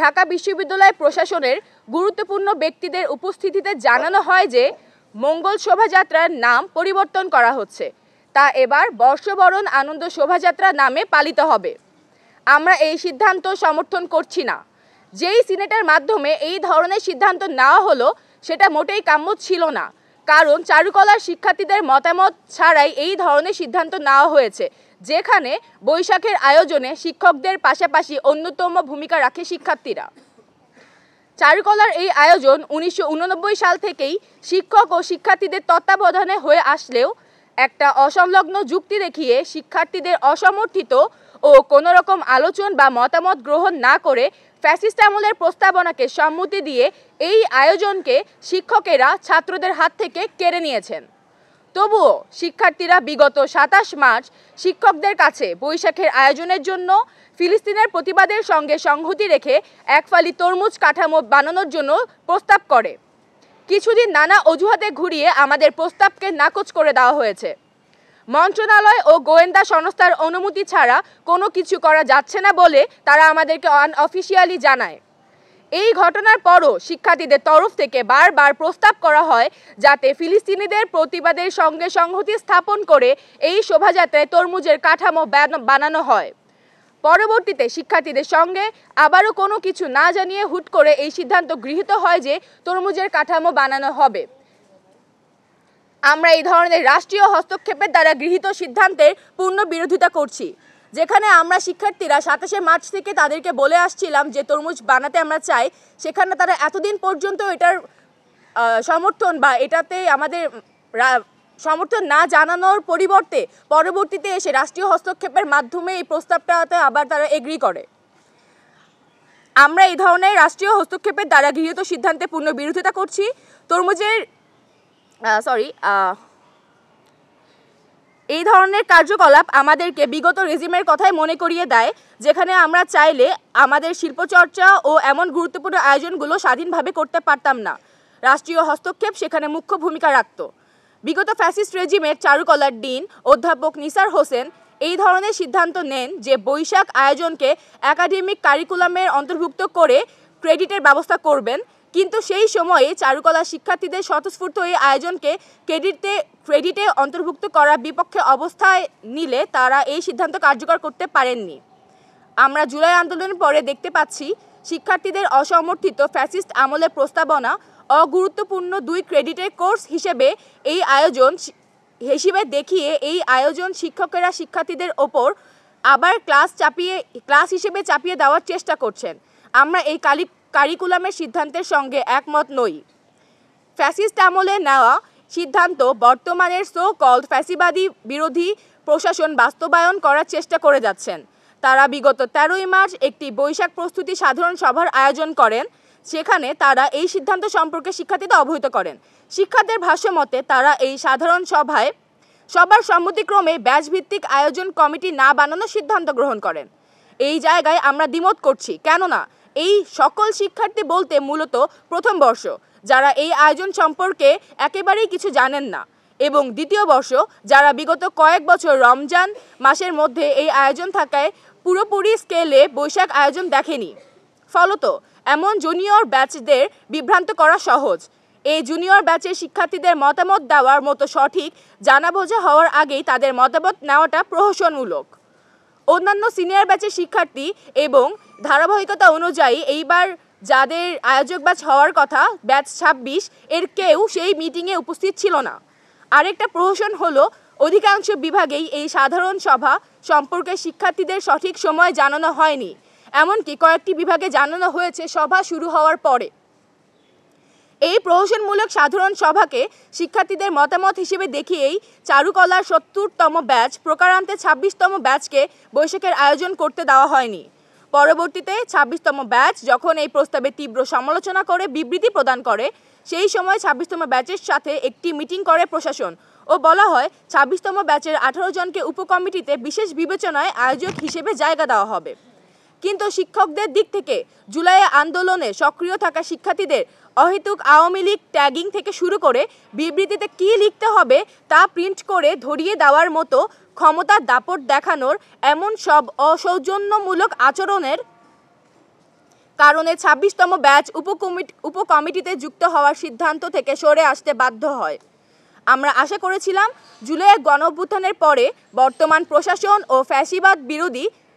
ঢাকা বিশ্ববিদ্যালয় প্রশাসনের গুরুত্বপূর্ণ ব্যক্তিদের উপস্থিতিতে জানানো হয় যে মঙ্গল শোভাযাত্রার নাম পরিবর্তন করা হচ্ছে, তা এবার বর্ষবরণ আনন্দ শোভাযাত্রা নামে পালিত হবে। আমরা এই সিদ্ধান্ত সমর্থন করছি না। যেই সিনেটের মাধ্যমে এই ধরনের সিদ্ধান্ত নেওয়া হলো সেটা মোটেই কাম্য ছিল না, কারণ চারুকলার শিক্ষার্থীদের মতামত ছাড়াই এই ধরনের সিদ্ধান্ত নেওয়া হয়েছে, যেখানে বৈশাখের আয়োজনে শিক্ষকদের পাশাপাশি অন্যতম ভূমিকা রাখে শিক্ষার্থীরা। চারুকলার এই আয়োজন 1989 সাল থেকেই শিক্ষক ও শিক্ষার্থীদের তত্ত্বাবধানে হয়ে আসলেও একটা অসংলগ্ন যুক্তি দেখিয়ে শিক্ষার্থীদের অসমর্থিত ও কোনো রকম আলোচনা বা মতামত গ্রহণ না করে ফ্যাসিস্ট আমলের প্রস্তাবনাকে সম্মতি দিয়ে এই আয়োজনকে শিক্ষকেরা ছাত্রদের হাত থেকে কেড়ে নিয়েছেন। তবুও শিক্ষার্থীরা বিগত 27 মার্চ শিক্ষকদের কাছে বৈশাখের আয়োজনের জন্য ফিলিস্তিনের প্রতিবাদের সঙ্গে সংহতি রেখে এক ফালি তরমুজ কাঠামো বানানোর জন্য প্রস্তাব করে। কিছুদিন নানা অজুহাতে ঘুরিয়ে আমাদের প্রস্তাবকে নাকচ করে দেওয়া হয়েছে। মন্ত্রণালয় ও গোয়েন্দা সংস্থার অনুমতি ছাড়া কোনো কিছু করা যাচ্ছে না বলে তারা আমাদেরকে অফিসিয়ালি জানায়। এই ঘটনার পরও শিক্ষার্থীদের তরফ থেকে বারবার প্রস্তাব করা হয় যাতে ফিলিস্তিনিদের প্রতিবাদের সঙ্গে সংহতি স্থাপন করে এই শোভাযাত্রায় তরমুজের কাঠামো বানানো হয়। পরবর্তীতে শিক্ষার্থীদের সঙ্গে আবারও কোনো কিছু না জানিয়ে হুট করে এই সিদ্ধান্ত গৃহীত হয় যে তরমুজের কাঠামো বানানো হবে। আমরা এই ধরনের রাষ্ট্রীয় হস্তক্ষেপের দ্বারা গৃহীত সিদ্ধান্তের পূর্ণ বিরোধিতা করছি। যেখানে আমরা শিক্ষার্থীরা 27 মার্চ থেকে তাদেরকে বলে আসছিলাম যে তরমুজ বানাতে আমরা চাই, সেখানে তারা এতদিন পর্যন্ত এটার সমর্থন বা এটাতে আমাদের সমর্থন না জানানোর পরিবর্তে পরবর্তীতে এসে রাষ্ট্রীয় হস্তক্ষেপের মাধ্যমে এই প্রস্তাবটাতে আবার তারা এগ্রি করে। আমরা এই ধরনের রাষ্ট্রীয় হস্তক্ষেপের দ্বারা গৃহীত সিদ্ধান্তে পূর্ণ বিরোধিতা করছি। এই ধরনের কার্যকলাপ আমাদেরকে বিগত রেজিমের কথাই মনে করিয়ে দেয়, যেখানে আমরা চাইলে আমাদের শিল্পচর্চা ও এমন গুরুত্বপূর্ণ আয়োজনগুলো স্বাধীনভাবে করতে পারতাম না। রাষ্ট্রীয় হস্তক্ষেপ সেখানে মুখ্য ভূমিকা রাখত। বিগত ফ্যাসিস্ট রেজিমের চারুকলার ডিন অধ্যাপক নিসার হোসেন এই ধরনের সিদ্ধান্ত নেন যে বৈশাখ আয়োজনকে একাডেমিক কারিকুলামের অন্তর্ভুক্ত করে ক্রেডিটের ব্যবস্থা করবেন, কিন্তু সেই সময়ে চারুকলা শিক্ষার্থীদের স্বতঃস্ফূর্ত এই আয়োজনকে ক্রেডিটে অন্তর্ভুক্ত করার বিপক্ষে অবস্থায় নিলে তারা এই সিদ্ধান্ত কার্যকর করতে পারেননি। আমরা জুলাই আন্দোলনের পরে দেখতে পাচ্ছি শিক্ষার্থীদের অসমর্থিত ফ্যাসিস্ট আমলের প্রস্তাবনা অগুরুত্বপূর্ণ 2 ক্রেডিটের কোর্স হিসেবে দেখিয়ে এই আয়োজন শিক্ষকেরা শিক্ষার্থীদের ওপর আবার ক্লাস হিসেবে চাপিয়ে দেওয়ার চেষ্টা করছেন। আমরা এই কারিকুলামের সিদ্ধান্তের সঙ্গে একমত নই। ফ্যাসিস্ট আমলে নেওয়া সিদ্ধান্ত বর্তমানের সো কল্ড ফ্যাসিবাদী বিরোধী প্রশাসন বাস্তবায়ন করার চেষ্টা করে যাচ্ছেন। তারা বিগত 13ই মার্চ একটি বৈশাখ প্রস্তুতি সাধারণ সভার আয়োজন করেন। সেখানে তারা এই সিদ্ধান্ত সম্পর্কে শিক্ষার্থীদের অবহিত করেন। শিক্ষার্থীদের ভাষ্যমতে তারা এই সাধারণ সভায় সবার সম্মতিক্রমে ব্যাচভিত্তিক আয়োজন কমিটি না বানানোর সিদ্ধান্ত গ্রহণ করেন। এই জায়গায় আমরা দ্বিমত করছি, কেননা এই সকল শিক্ষার্থী বলতে মূলত প্রথম বর্ষ, যারা এই আয়োজন সম্পর্কে একেবারেই কিছু জানেন না, এবং দ্বিতীয় বর্ষ, যারা বিগত কয়েক বছর রমজান মাসের মধ্যে এই আয়োজন থাকায় পুরোপুরি স্কেলে বৈশাখ আয়োজন দেখেনি। ফলত এমন জুনিয়র ব্যাচদের বিভ্রান্ত করা সহজ। এই জুনিয়র ব্যাচের শিক্ষার্থীদের মতামত দেওয়ার মতো সঠিক জানা বোঝা হওয়ার আগেই তাদের মতামত নেওয়াটা প্রহসনমূলক। অন্যান্য সিনিয়র ব্যাচের শিক্ষার্থী এবং ধারাবাহিকতা অনুযায়ী এইবার যাদের আয়োজক ব্যাচ হওয়ার কথা, ব্যাচ 26, এর কেউ সেই মিটিংয়ে উপস্থিত ছিল না। আরেকটা প্রহসন হলো অধিকাংশ বিভাগেই এই সাধারণ সভা সম্পর্কে শিক্ষার্থীদের সঠিক সময় জানানো হয়নি। এমনকি কয়েকটি বিভাগে জানানো হয়েছে সভা শুরু হওয়ার পরে। এই প্রহসনমূলক সাধারণ সভাকে শিক্ষার্থীদের মতামত হিসেবে দেখিয়েই চারুকলার 70তম ব্যাচ প্রকারান্তে 26তম ব্যাচকে বৈশাখের আয়োজন করতে দেওয়া হয়নি। পরবর্তীতে 26তম ব্যাচ যখন এই প্রস্তাবে তীব্র সমালোচনা করে বিবৃতি প্রদান করে, সেই সময় 26তম ব্যাচের সাথে একটি মিটিং করে প্রশাসন ও বলা হয় 26তম ব্যাচের 18 জনকে উপকমিটিতে বিশেষ বিবেচনায় আয়োজক হিসেবে জায়গা দেওয়া হবে। কিন্তু শিক্ষকদের দিক থেকে জুলাই আন্দোলনে সক্রিয় থাকা শিক্ষার্থীদের অহেতুক আওয়ামী লীগ ট্যাগিং থেকে শুরু করে বিবৃতিতে কী লিখতে হবে তা প্রিন্ট করে ধরিয়ে দেওয়ার মতো ক্ষমতার দাপট দেখানোর এমন সব অসৌজন্যমূলক আচরণের কারণে ২৬তম ব্যাচ উপকমিটিতে যুক্ত হওয়ার সিদ্ধান্ত থেকে সরে আসতে বাধ্য হয়। আমরা আশা করেছিলাম জুলাইয়ের গণঅভ্যুত্থানের পরে বর্তমান প্রশাসন ও ফ্যাসিবাদ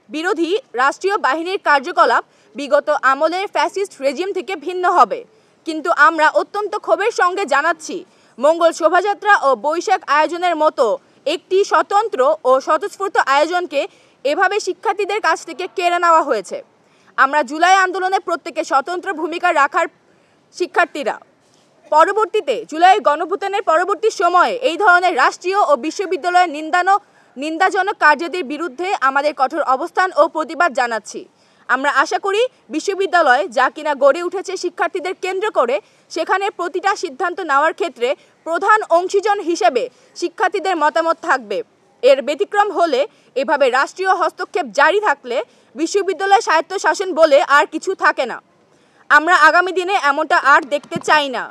বিরোধী রাষ্ট্রীয় বাহিনীর কার্যকলাপ বিগত আমলের ফ্যাসিস্ট রেজিম থেকে ভিন্ন হবে, কিন্তু আমরা অত্যন্ত ক্ষোভের সঙ্গে জানাচ্ছি মঙ্গল শোভাযাত্রা ও বৈশাখ আয়োজনের মতো একটি স্বতন্ত্র ও স্বতঃস্ফূর্ত আয়োজনকে এভাবে শিক্ষার্থীদের কাছ থেকে কেড়ে নেওয়া হয়েছে। আমরা জুলাই আন্দোলনে প্রত্যেকে স্বতন্ত্র ভূমিকা রাখার শিক্ষার্থীরা। পরবর্তীতে জুলাই গণঅভ্যুত্থানের পরবর্তী সময়ে এই ধরনের রাষ্ট্রীয় ও বিশ্ববিদ্যালয়ের নিন্দাজনক কার্যাদির বিরুদ্ধে আমাদের কঠোর অবস্থান ও প্রতিবাদ জানাচ্ছি। আমরা আশা করি বিশ্ববিদ্যালয় যা কিনা গড়ে উঠেছে শিক্ষার্থীদের কেন্দ্র করে, সেখানে প্রতিটা সিদ্ধান্ত নেওয়ার ক্ষেত্রে প্রধান অংশীজন হিসেবে শিক্ষার্থীদের মতামত থাকবে। এর ব্যতিক্রম হলে, এভাবে রাষ্ট্রীয় হস্তক্ষেপ জারি থাকলে বিশ্ববিদ্যালয় স্বায়ত্তশাসন বলে আর কিছু থাকে না। আমরা আগামী দিনে এমনটা আর দেখতে চাই না।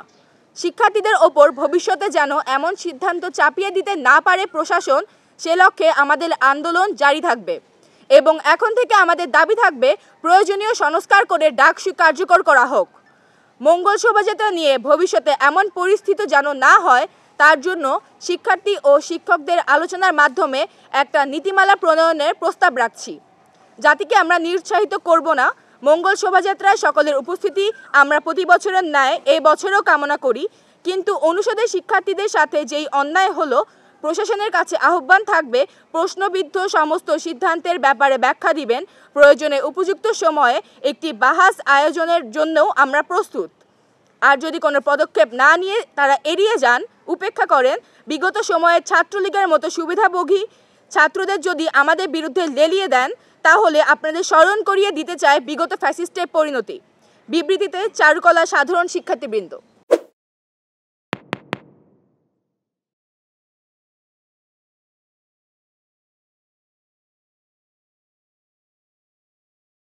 শিক্ষার্থীদের ওপর ভবিষ্যতে যেন এমন সিদ্ধান্ত চাপিয়ে দিতে না পারে প্রশাসন, সে লক্ষ্যে আমাদের আন্দোলন জারি থাকবে এবং এখন থেকে আমাদের দাবি থাকবে প্রয়োজনীয় সংস্কার করে ডাকসু কার্যকর করা হোক। মঙ্গল শোভাযাত্রা নিয়ে ভবিষ্যতে এমন পরিস্থিতি যেন না হয়, তার জন্য শিক্ষার্থী ও শিক্ষকদের আলোচনার মাধ্যমে একটা নীতিমালা প্রণয়নের প্রস্তাব রাখছি। জাতিকে আমরা নিরুৎসাহিত করব না। মঙ্গল শোভাযাত্রায় সকলের উপস্থিতি আমরা প্রতি বছরের ন্যায় এই বছরও কামনা করি, কিন্তু অনুষদের শিক্ষার্থীদের সাথে যেই অন্যায় হলো, প্রশাসনের কাছে আহ্বান থাকবে প্রশ্নবিদ্ধ সমস্ত সিদ্ধান্তের ব্যাপারে ব্যাখ্যা দিবেন। প্রয়োজনে উপযুক্ত সময়ে একটি বাহাস আয়োজনের জন্যও আমরা প্রস্তুত। আর যদি কোনো পদক্ষেপ না নিয়ে তারা এড়িয়ে যান, উপেক্ষা করেন, বিগত সময়ে ছাত্রলীগের মতো সুবিধাভোগী ছাত্রদের যদি আমাদের বিরুদ্ধে লেলিয়ে দেন, তাহলে আপনাদের স্মরণ করিয়ে দিতে চায় বিগত ফ্যাসিস্টের পরিণতি। বিবৃতিতে চারুকলা সাধারণ শিক্ষার্থীবৃন্দ।